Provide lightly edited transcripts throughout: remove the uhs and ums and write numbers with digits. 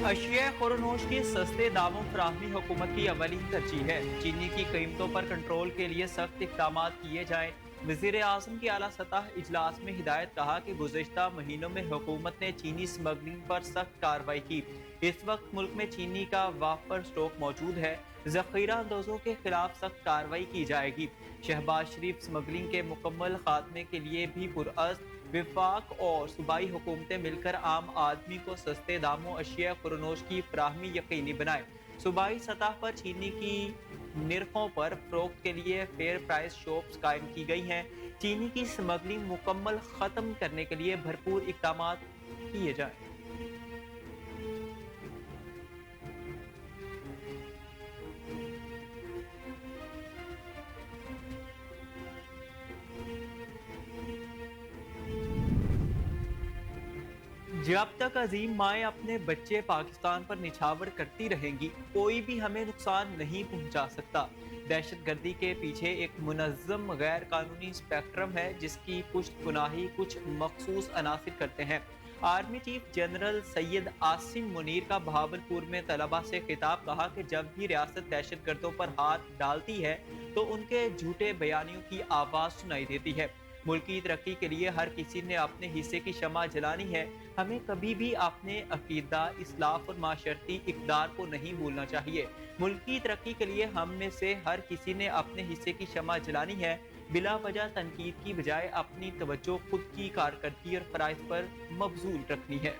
اشیاء خوردنوش کی سستے داموں فراہمی حکومت کی اولین ترجیح ہے۔ چینی کی قیمتوں پر کنٹرول کے لیے سخت اقدامات کیے جائیں۔ وزیر اعظم کی اعلیٰ سطح اجلاس میں ہدایت، کہا کہ گزشتہ مہینوں میں حکومت نے چینی سمگلنگ پر سخت کارروائی کی۔ اس وقت ملک میں چینی کا وافر اسٹاک موجود ہے۔ ذخیرہ اندوزوں کے خلاف سخت کارروائی کی جائے گی۔ شہباز شریف سمگلنگ کے مکمل خاتمے کے لیے بھی پرعزم۔ وفاق اور صوبائی حکومتیں مل کر عام آدمی کو سستے داموں اشیاء خوردنوش کی فراہمی یقینی بنائیں۔ صوبائی سطح پر چینی کی نرخوں پر فروخت کے لیے فیئر پرائس شاپس قائم کی گئی ہیں۔ چینی کی سمگلنگ مکمل ختم کرنے کے لیے بھرپور اقدامات کیے جائیں۔ جب تک عظیم مائیں اپنے بچے پاکستان پر نچھاور کرتی رہیں گی، کوئی بھی ہمیں نقصان نہیں پہنچا سکتا۔ دہشت گردی کے پیچھے ایک منظم غیر قانونی اسپیکٹرم ہے جس کی پشت پناہی کچھ مخصوص عناصر کرتے ہیں۔ Army chief general Syed Asim Munir کا بہاولپور میں طلبہ سے خطاب، کہا کہ جب بھی ریاست دہشت گردوں پر ہاتھ ڈالتی ہے تو ان کے جھوٹے بیانیوں کی آواز سنائی دیتی ہے۔ ملک کی ترقی کے لیے ہر کسی نے اپنے حصے کی شمع جلانی ہے۔ ہمیں کبھی بھی اپنے عقیدہ، اصلاح اور معاشرتی اقدار کو نہیں بھولنا چاہیے۔ ملک کی ترقی کے لیے ہم میں سے ہر کسی نے اپنے حصے کی شمع جلانی ہے۔ بلا وجہ تنقید کی بجائے اپنی توجہ خود کی کارکردگی اور فرائض پر مبذول رکھنی ہے۔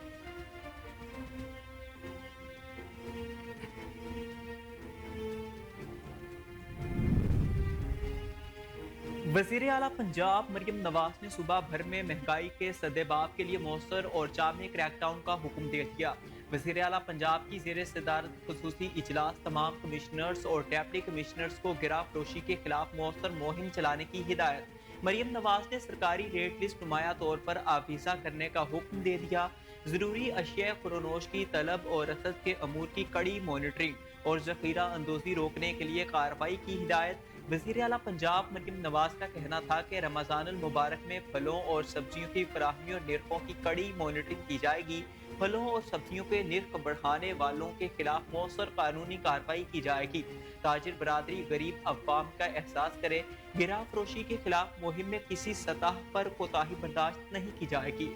وزیر اعلیٰ پنجاب مریم نواز نے صوبہ بھر میں مہنگائی کے سدباب کے لیے مؤثر اور جامع کریک ڈاؤن کا حکم دے دیا۔ وزیر اعلیٰ پنجاب کی زیر صدارت خصوصی اجلاس تمام کمشنرز اور ڈپٹی کمشنرز کو گرا فروشی کے خلاف مؤثر مہم چلانے کی ہدایت۔ مریم نواز نے سرکاری ریٹ لسٹ نمایاں طور پر آویزاں کرنے کا حکم دے دیا۔ ضروری اشیاء خوردنوش کی طلب اور رسد کے امور کی کڑی مانیٹرنگ اور ذخیرہ اندوزی روکنے کے لیے کارروائی کی ہدایت۔ وزیر اعلیٰ پنجاب مریم نواز کا کہنا تھا کہ رمضان المبارک میں پھلوں اور سبزیوں کی فراہمی اور نرخوں کی کڑی مانیٹرنگ کی جائے گی۔ پھلوں اور سبزیوں کے نرخ بڑھانے والوں کے خلاف مؤثر قانونی کارروائی کی جائے گی۔ تاجر برادری غریب عوام کا احساس کرے۔ گرا فروشی کے خلاف مہم میں کسی سطح پر کوتاہی برداشت نہیں کی جائے گی۔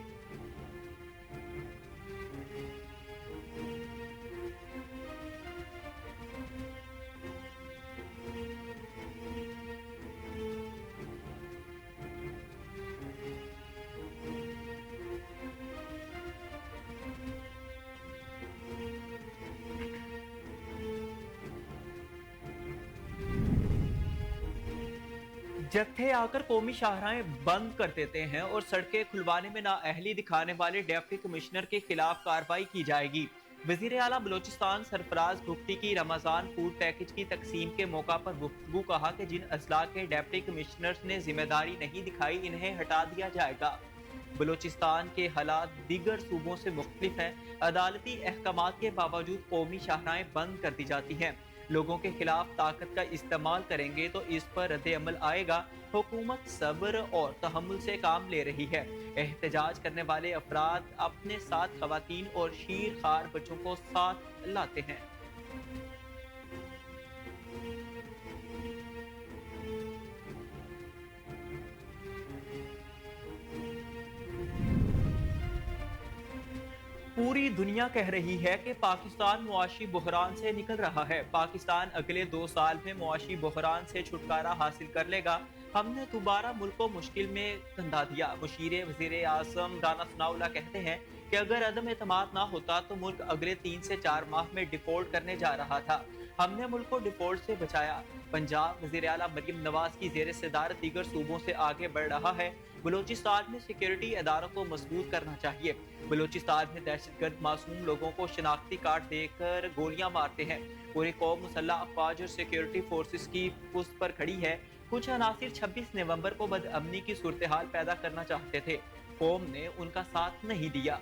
جتھے آ کر قومی شاہراہیں بند کر دیتے ہیں اور سڑکیں کھلوانے میں نااہلی دکھانے والے ڈپٹی کمشنر کے خلاف کارروائی کی جائے گی۔ وزیر اعلیٰ بلوچستان سرفراز بگٹی کی رمضان فوڈ پیکج کی تقسیم کے موقع پر گفتگو، کہا کہ جن اضلاع کے ڈپٹی کمشنرز نے ذمہ داری نہیں دکھائی انہیں ہٹا دیا جائے گا۔ بلوچستان کے حالات دیگر صوبوں سے مختلف ہیں۔ عدالتی احکامات کے باوجود قومی شاہراہیں بند کر دی جاتی ہیں۔ لوگوں کے خلاف طاقت کا استعمال کریں گے تو اس پر رد عمل آئے گا۔ حکومت صبر اور تحمل سے کام لے رہی ہے۔ احتجاج کرنے والے افراد اپنے ساتھ خواتین اور شیر خوار بچوں کو ساتھ لاتے ہیں۔ پوری دنیا کہہ رہی ہے کہ پاکستان معاشی بحران سے نکل رہا ہے۔ پاکستان اگلے 2 سال میں معاشی بحران سے چھٹکارا حاصل کر لے گا۔ ہم نے دوبارہ ملک کو مشکل میں دھندا دیا۔ مشیر وزیر اعظم رانا ثناء اللہ کہتے ہیں کہ اگر عدم اعتماد نہ ہوتا تو ملک اگلے 3 سے 4 ماہ میں ڈیفالٹ کرنے جا رہا تھا۔ ہم نے ملک کو ڈیفالٹ سے بچایا۔ پنجاب وزیر اعلیٰ مریم نواز کی زیر صدارت دیگر صوبوں سے آگے بڑھ رہا ہے۔ بلوچستان میں سیکورٹی اداروں کو مضبوط کرنا چاہیے۔ بلوچستان میں دہشت گرد معصوم لوگوں کو شناختی کارڈ دے کر گولیاں مارتے ہیں۔ پوری قوم مسلح افواج اور سیکورٹی فورسز کی پشت پر کھڑی ہے۔ کچھ عناصر 26 نومبر کو بدامنی کی صورتحال پیدا کرنا چاہتے تھے۔ قوم نے ان کا ساتھ نہیں دیا۔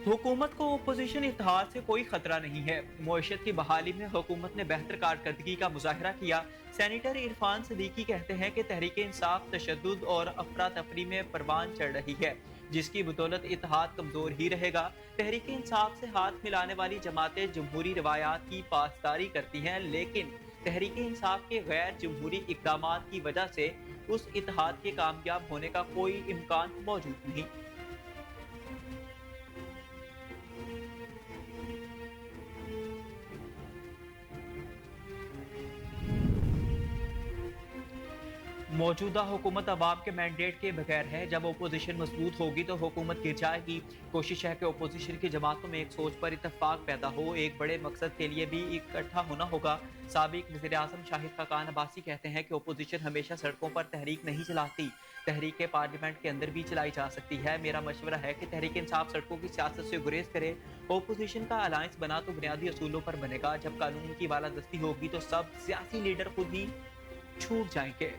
हुकूमत को अपोजिशन इत्तेहाद से कोई खतरा नहीं है। मईशत की बहाली में हुकूमत ने बेहतर कारकर्दगी का मुजाहरा किया। सेनेटर इरफान सदीकी कहते हैं कि तहरीक इंसाफ तशद्दुद और अफरा तफरी में परवान चढ़ रही है, जिसकी बदौलत इत्तेहाद कमजोर ही रहेगा। तहरीक इंसाफ से हाथ मिलाने वाली जमातें जमहूरी रवायात की पासदारी करती हैं, लेकिन तहरीक इंसाफ के गैर जमहूरी इकदाम की वजह से उस इत्तेहाद के कामयाब होने का कोई इम्कान मौजूद नहीं। मौजूदा हुकूमत अवाम के मैंडेट के बगैर है। जब अपोजिशन मजबूत होगी तो हुकूमत गिर जाएगी। कोशिश है कि अपोजिशन की जमातों में एक सोच पर इतफाक पैदा हो, एक बड़े मकसद के लिए भी इकट्ठा होना होगा। साबिक वज़ीर आज़म शाहिद खाकान अब्बासी कहते हैं कि अपोजिशन हमेशा सड़कों पर तहरीक नहीं चलाती, तहरीक पार्लियामेंट के अंदर भी चलाई जा सकती है। मेरा मशवरा है कि तहरीक इंसाफ सड़कों की सियासत से गुरेज करे। अपोजिशन का अलायंस बना तो बुनियादी असूलों पर बनेगा। जब कानून की बालादस्ती होगी तो सब सियासी लीडर खुद ही छूट जाएंगे।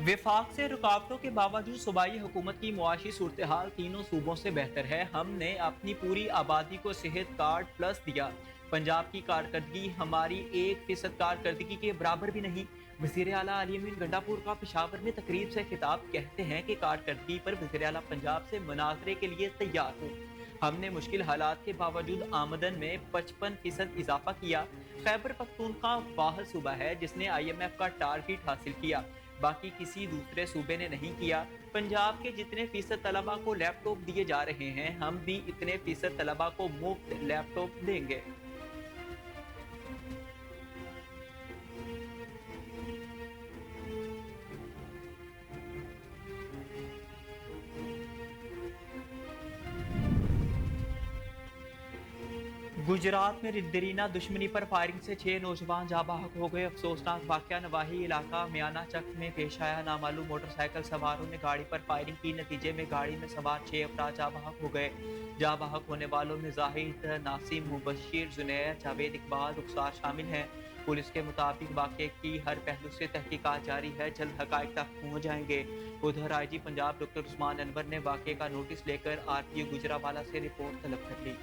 विफाक से रुकावटों के बावजूद सूबाई हुकूमत की मुआशी सूरत हाल तीनों सूबों से बेहतर है। हमने अपनी पूरी आबादी को सेहत कार्ड प्लस दिया। पंजाब की कारकर्दगी हमारी 1% कारकर्दगी के बराबर भी नहीं। वज़ीर आला अली अमीन गंडापुर का पेशावर में तकरीब से खिताब कहते हैं कि कारकर्दगी पर वज़ीर आला पंजाब से मुनाजरे के लिए तैयार हूँ। हमने मुश्किल हालात के बावजूद आमदन में 55% इजाफा किया। खैबर पख्तूनख्वा वाहिद सूबा है जिसने IMF का टारगेट हासिल किया, बाकी किसी दूसरे सूबे ने नहीं किया। पंजाब के जितने फीसद तलबा को लैपटॉप दिए जा रहे हैं, हम भी इतने फीसद तलबा को मुफ्त लैपटॉप देंगे। गुजरात में रिद्दरीना दुश्मनी पर फायरिंग से 6 नौजवान जाँ बहक हो गए। अफसोसनाक वाकया नवाही इलाका म्याना चक में पेश आया। नामालूम मोटरसाइकिल सवारों ने गाड़ी पर फायरिंग की, नतीजे में गाड़ी में सवार 6 अफराद जाँ बहक हो गए। जाँ बहक होने वालों में जाहिद, नासिम, मुबशिर, जुनैर, जावेद इकबाल, रुखसार शामिल हैं। पुलिस के मुताबिक वाक़े की हर पहलू से तहकीकात जारी है, जल्द हक़ाइक़ तक पहुँच जाएंगे। उधर IG पंजाब डॉक्टर उस्मान अनवर ने वाक़े का नोटिस लेकर RTO गुजरावाला से रिपोर्ट तलब कर ली।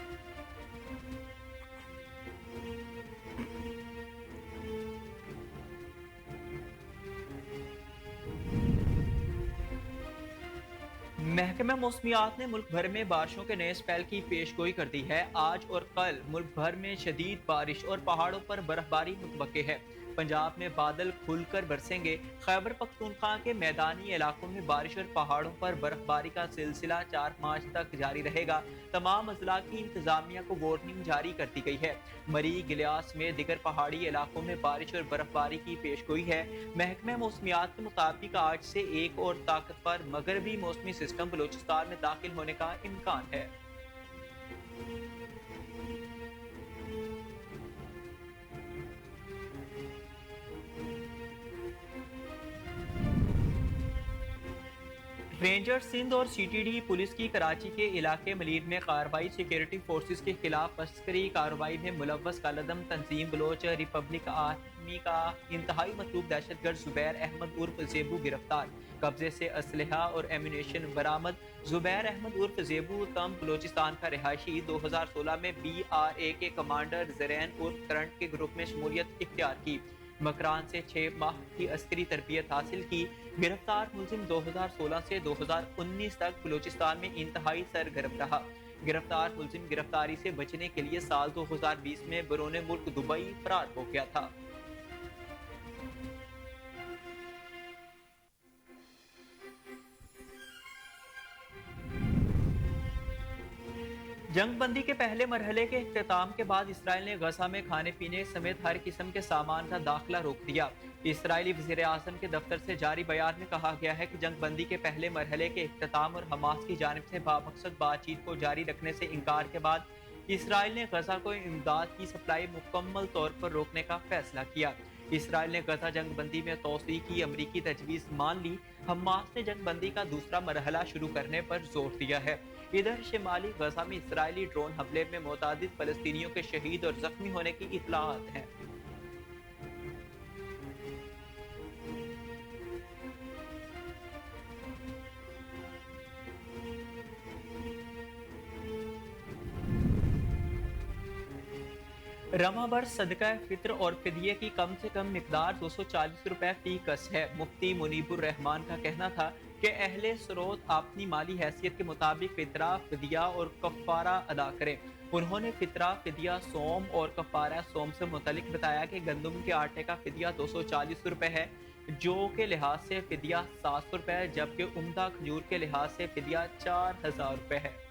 महकमा मौसमियात ने मुल्क भर में बारिशों के नए स्पेल की पेशगोई कर दी है। आज और कल मुल्क भर में शदीद बारिश और पहाड़ों पर बर्फबारी मुतवक्के है। पंजाब में बादल खुलकर बरसेंगे। खैबर पख्तूनख्वा के मैदानी इलाकों में बारिश और पहाड़ों पर बर्फबारी का सिलसिला 4 मार्च तक जारी रहेगा। तमाम अजला की इंतजामिया को वार्निंग जारी कर दी गई है। मरी, गिलियास में दिगर पहाड़ी इलाकों में बारिश और बर्फबारी की पेशगोई है। महकमा मौसमियात के मुताबिक आज से एक और ताकतवर मगरबी मौसमी सिस्टम बलूचिस्तान में दाखिल होने का इम्कान है। रेंजर सिंध और CTD पुलिस की कराची के इलाके मलीर में कार्रवाई। सिक्योरिटी फोर्सेस के खिलाफ अस्करी कार्रवाई में मुलव्वस कालदम तंजीम बलोच रिपब्लिक आर्मी का इंतहाई मतलूब दहशतगर्द जुबैर अहमद उर्फ जेबू गिरफ्तार। कब्जे से असलहा और एम्यूनेशन बरामद। जुबैर अहमद उर्फ जेबू तम बलोचिस्तान का रिहायशी 2016 में BRA के कमांडर जरैन उर्फ करंट के ग्रुप में शमूलियत इख्तियार की। मकरान से 6 माह की अस्करी तरबियत हासिल की। गिरफ्तार मुलजिम 2016 से 2019 तक बलूचिस्तान में इंतहाई सरगर्म रहा। गिरफ्तार मुलजिम गिरफ्तारी से बचने के लिए साल 2020 में बरूने मुल्क दुबई फरार हो गया था। जंग बंदी के पहले मरहले के इख्तिताम के बाद इसराइल ने गजा में खाने पीने समेत हर किस्म के सामान का दाखिला रोक दिया। इसराइली वज़ीर आज़म के दफ्तर से जारी बयान में कहा गया है कि जंग बंदी के पहले मरहले के इख्तिताम और हमास की जानिब से बामकसद बातचीत को जारी रखने से इनकार के बाद इसराइल ने गजा को इमदाद की सप्लाई मुकम्मल तौर पर रोकने का फैसला किया। इसराइल ने गजा जंग बंदी में तोसी की अमरीकी तजवीज़ मान ली। हमास ने जंग बंदी का दूसरा मरहला शुरू करने पर जोर दिया है। इधर शिमाली गजा में इसराइली ड्रोन हमले में मुतादिद फलस्तीनियों के शहीद और जख्मी होने की इतलात हैं। रमाबर सदका फित्र और फिदिये की कम से कम मिकदार 240 रुपए फी कस है। मुफ्ती मुनीबुर रहमान का कहना था कि अहले स्रोत अपनी माली हैसियत के मुताबिक फितरा, फिदिया और कफ़ारा अदा करें। उन्होंने फितरा, फिदिया, सोम और कफ़ारा सोम से मुतलिक बताया कि गंदम के आटे का फिदिया 240 रुपए है, जो के लिहाज से फिदिया 700 रुपए है, जबकि उम्दा खजूर के लिहाज से फिदिया 4000 रुपए है।